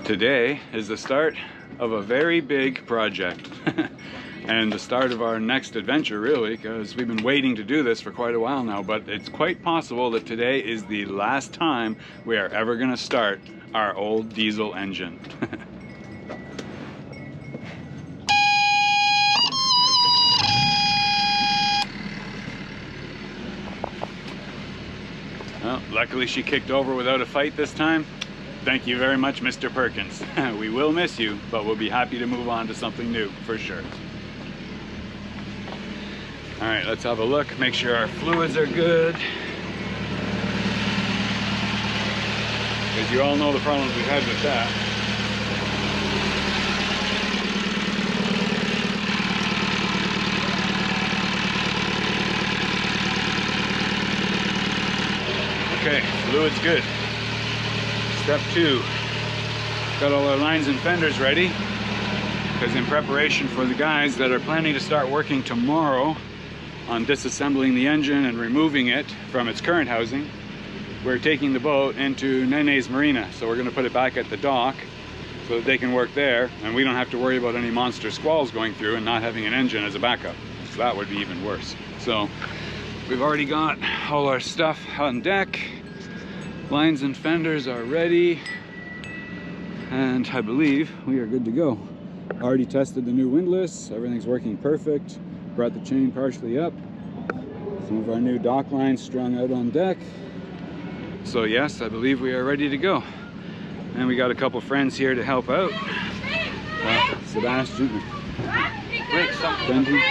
Today is the start of a very big project and the start of our next adventure, really, because we've been waiting to do this for quite a while now, but it's quite possible that today is the last time we are ever going to start our old diesel engine. Well, luckily she kicked over without a fight this time. Thank you very much, Mr. Perkins. We will miss you, but we'll be happy to move on to something new, for sure. All right, let's have a look, make sure our fluids are good. Because you all know the problems we've had with that. Okay, fluid's good. Step 2, got all our lines and fenders ready, because in preparation for the guys that are planning to start working tomorrow on disassembling the engine and removing it from its current housing, we're taking the boat into Nene's Marina. So we're going to put it back at the dock so that they can work there, and we don't have to worry about any monster squalls going through and not having an engine as a backup. So that would be even worse. So we've already got all our stuff on deck. Lines and fenders are ready, and I believe we are good to go. Already tested the new windlass, everything's working perfect. Brought the chain partially up. Some of our new dock lines strung out on deck. So yes, I believe we are ready to go. And we got a couple friends here to help out. Sebastian, Benji.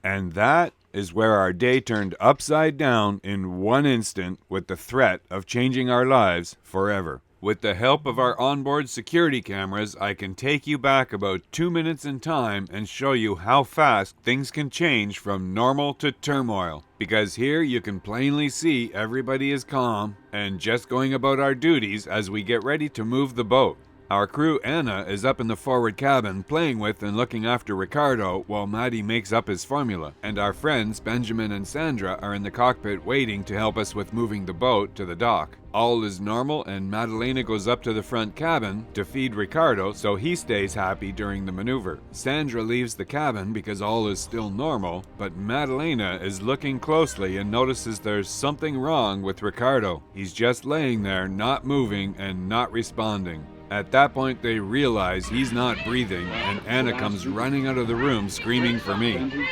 And that is where our day turned upside down in one instant with the threat of changing our lives forever. With the help of our onboard security cameras, I can take you back about 2 minutes in time and show you how fast things can change from normal to turmoil. Because here you can plainly see everybody is calm and just going about our duties as we get ready to move the boat. Our crew Anna is up in the forward cabin playing with and looking after Ricardo while Maddie makes up his formula. And our friends Benjamin and Sandra are in the cockpit waiting to help us with moving the boat to the dock. All is normal and Madalena goes up to the front cabin to feed Ricardo so he stays happy during the maneuver. Sandra leaves the cabin because all is still normal, but Madalena is looking closely and notices there's something wrong with Ricardo. He's just laying there, not moving and not responding. At that point they realize he's not breathing and Anna comes running out of the room screaming for me.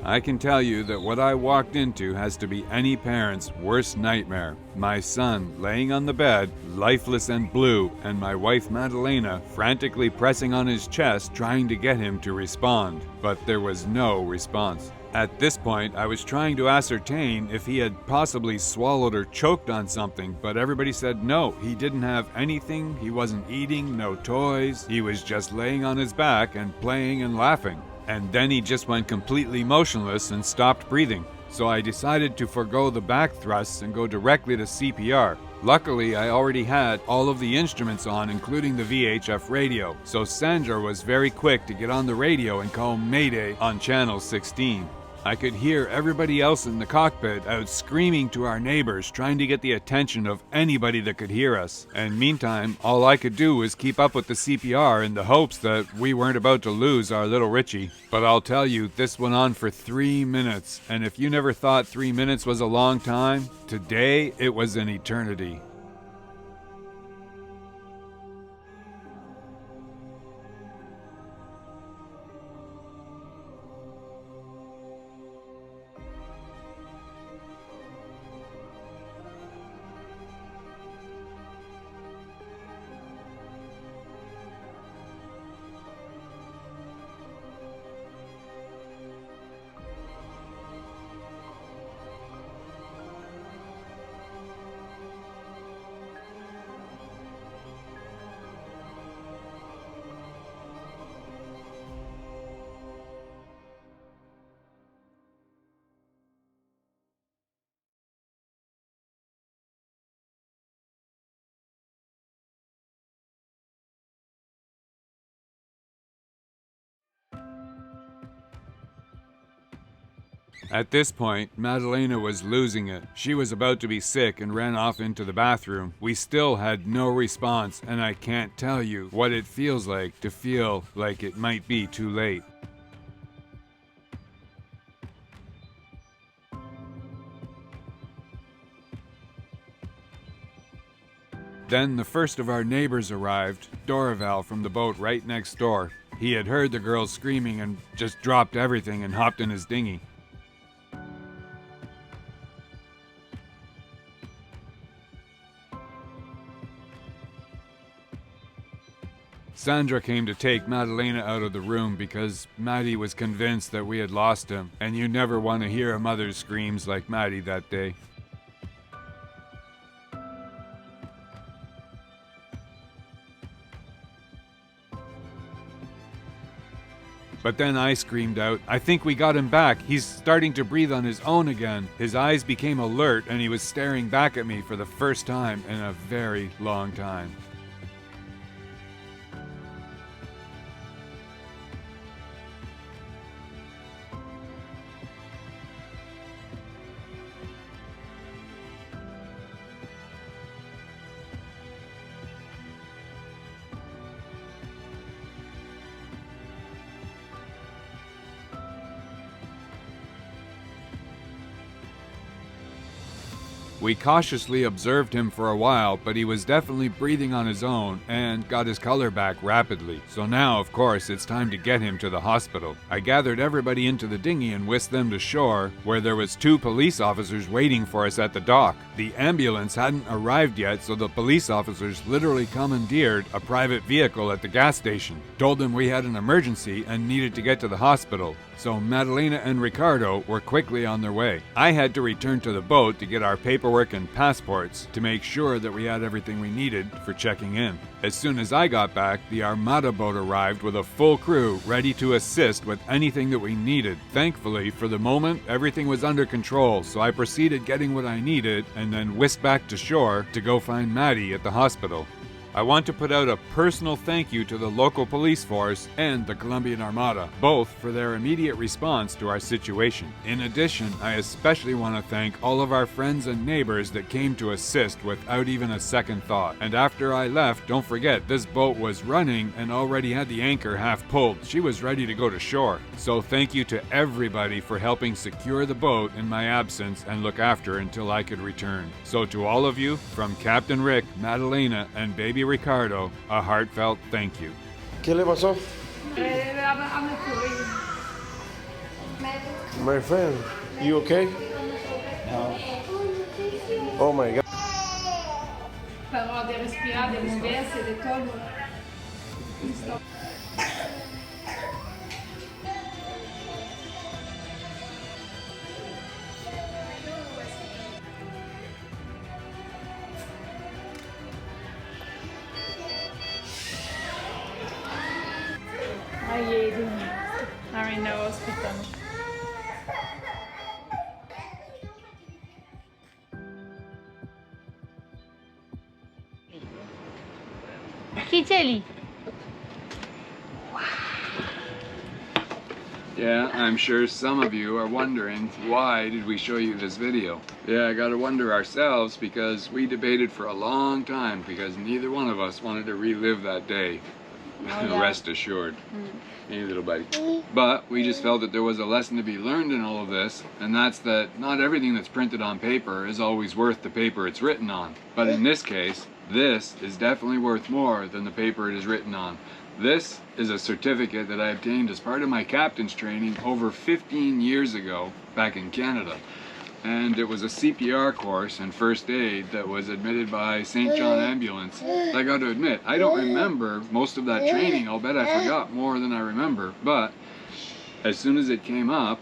I can tell you that what I walked into has to be any parent's worst nightmare. My son laying on the bed, lifeless and blue, and my wife Madalena frantically pressing on his chest trying to get him to respond. But there was no response. At this point, I was trying to ascertain if he had possibly swallowed or choked on something, but everybody said no, he didn't have anything, he wasn't eating, no toys, he was just laying on his back and playing and laughing. And then he just went completely motionless and stopped breathing. So I decided to forego the back thrusts and go directly to CPR. Luckily, I already had all of the instruments on, including the VHF radio. So Sandra was very quick to get on the radio and call Mayday on channel 16. I could hear everybody else in the cockpit out screaming to our neighbors, trying to get the attention of anybody that could hear us. And meantime, all I could do was keep up with the CPR in the hopes that we weren't about to lose our little Richie. But I'll tell you, this went on for 3 minutes. And if you never thought 3 minutes was a long time, today it was an eternity. At this point, Madalena was losing it. She was about to be sick and ran off into the bathroom. We still had no response, and I can't tell you what it feels like to feel like it might be too late. Then the first of our neighbors arrived, Dorival from the boat right next door. He had heard the girls screaming and just dropped everything and hopped in his dinghy. Sandra came to take Madalena out of the room because Maddie was convinced that we had lost him, and you never want to hear a mother's screams like Maddie that day. But then I screamed out, "I think we got him back. He's starting to breathe on his own again." His eyes became alert and he was staring back at me for the first time in a very long time. We cautiously observed him for a while, but he was definitely breathing on his own and got his color back rapidly. So now, of course, it's time to get him to the hospital. I gathered everybody into the dinghy and whisked them to shore, where there was 2 police officers waiting for us at the dock. The ambulance hadn't arrived yet, so the police officers literally commandeered a private vehicle at the gas station, told them we had an emergency and needed to get to the hospital. So Madalena and Ricardo were quickly on their way. I had to return to the boat to get our paperwork and passports to make sure that we had everything we needed for checking in. As soon as I got back, the Armada boat arrived with a full crew ready to assist with anything that we needed. Thankfully, for the moment, everything was under control, so I proceeded getting what I needed and then whisked back to shore to go find Maddie at the hospital. I want to put out a personal thank you to the local police force and the Colombian Armada, both for their immediate response to our situation. In addition, I especially want to thank all of our friends and neighbors that came to assist without even a second thought. And after I left, don't forget, this boat was running and already had the anchor half pulled. She was ready to go to shore. So thank you to everybody for helping secure the boat in my absence and look after until I could return. So to all of you, from Captain Rick, Madalena, and Baby Ricardo, a heartfelt thank you. ¿Qué le pasó? My friend, you okay? No. Oh my God. Parò di respirare, di muoversi, di todo. Aí ele, aí no hospital. Kiteli. Yeah, I'm sure some of you are wondering, why did we show you this video? Yeah, I gotta wonder ourselves, because we debated for a long time because neither one of us wanted to relive that day. yeah. Rest assured. Hey, little buddy. But we just felt that there was a lesson to be learned in all of this, and that's that not everything that's printed on paper is always worth the paper it's written on. But in this case, this is definitely worth more than the paper it is written on. This is a certificate that I obtained as part of my captain's training over 15 years ago back in Canada. And it was a CPR course and first aid that was admitted by St. John Ambulance. I got to admit, I don't remember most of that training. I'll bet I forgot more than I remember. But as soon as it came up,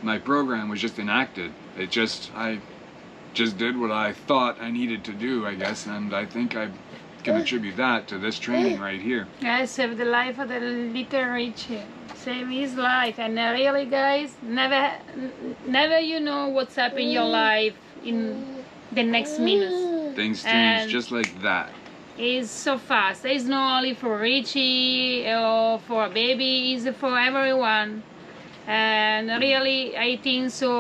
my program was just enacted. I just did what I thought I needed to do, I guess, and I think I can attribute that to this training right here. I saved the life of the little Richie. Save his life, and really, guys, never you know what's up in your life in the next minute. Things change And just like that. It's so fast. It's not only for Richie or for a baby. It's for everyone. And really, I think so.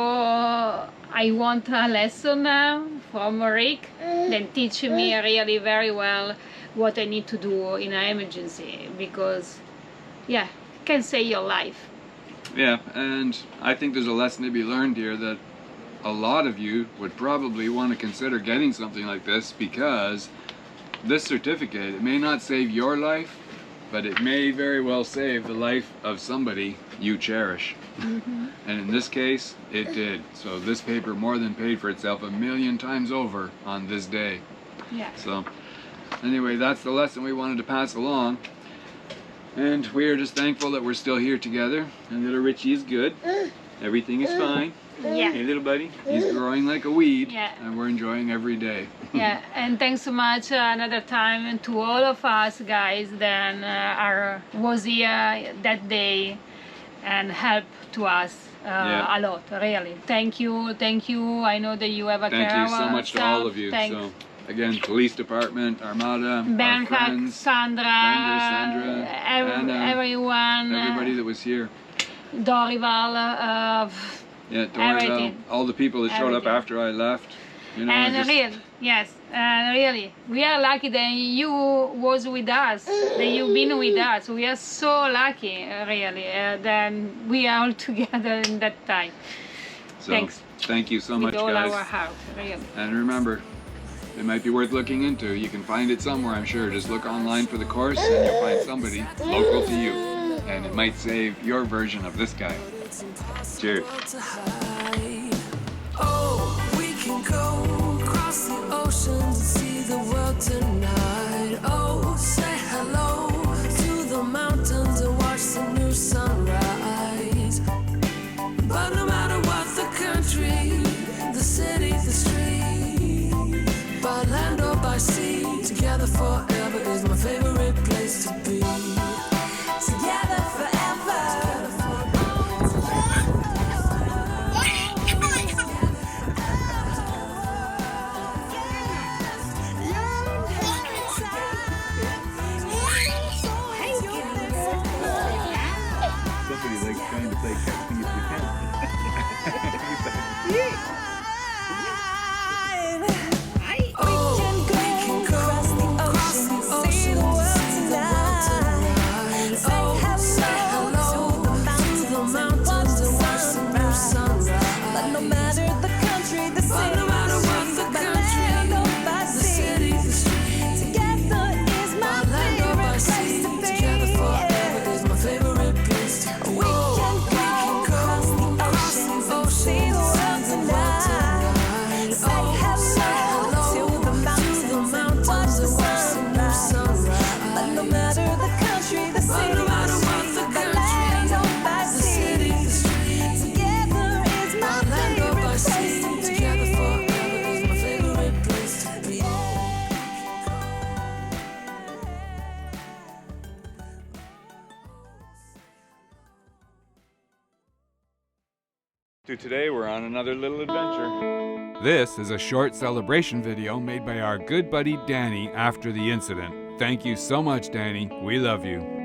I want a lesson now from Rick, that teach me really very well what I need to do in an emergency, because, yeah, it can save your life. Yeah, and I think there's a lesson to be learned here that a lot of you would probably want to consider getting something like this, because this certificate, it may not save your life, but it may very well save the life of somebody you cherish. Mm-hmm. And in this case, it did. So this paper more than paid for itself 1,000,000 times over on this day. Yeah. So anyway, that's the lesson we wanted to pass along. And we are just thankful that we're still here together. And little Richie is good. Everything is fine. Yeah. Hey, little buddy, he's growing like a weed. Yeah. And we're enjoying every day. Yeah, and thanks so much another time to all of us guys that was here that day and helped to us Yeah. a lot, really. Thank you, thank you. I know that you have a Thank care you so of much to stuff. all of you. Thanks. So again, police department, Armada, our Bernhard, friends, Sandra, Sandra, Anna, everyone, everybody that was here. Dorival, Yeah, Dorival, everything. all the people that showed up Everything. after I left. You know, and just, really, yes, and really, we are lucky that you was with us, that you've been with us. We are so lucky, really, that we are all together in that time. so, Thanks. Thank you so much, With all guys. our heart, really. And remember, it might be worth looking into. You can find it somewhere, I'm sure. Just look online for the course and you'll find somebody local to you. And it might save your version of this guy. Cheers. We can go across the oceans and see the world tonight. Oh, say hello to the mountains and watch the new sunrise. But no matter what the country, the city, the street, by land or by sea, together forever is my favorite place to be. Together forever. Somebody likes trying to play catch me if you can. Today we're on another little adventure. This is a short celebration video made by our good buddy Danny after the incident. Thank you so much, Danny. We love you.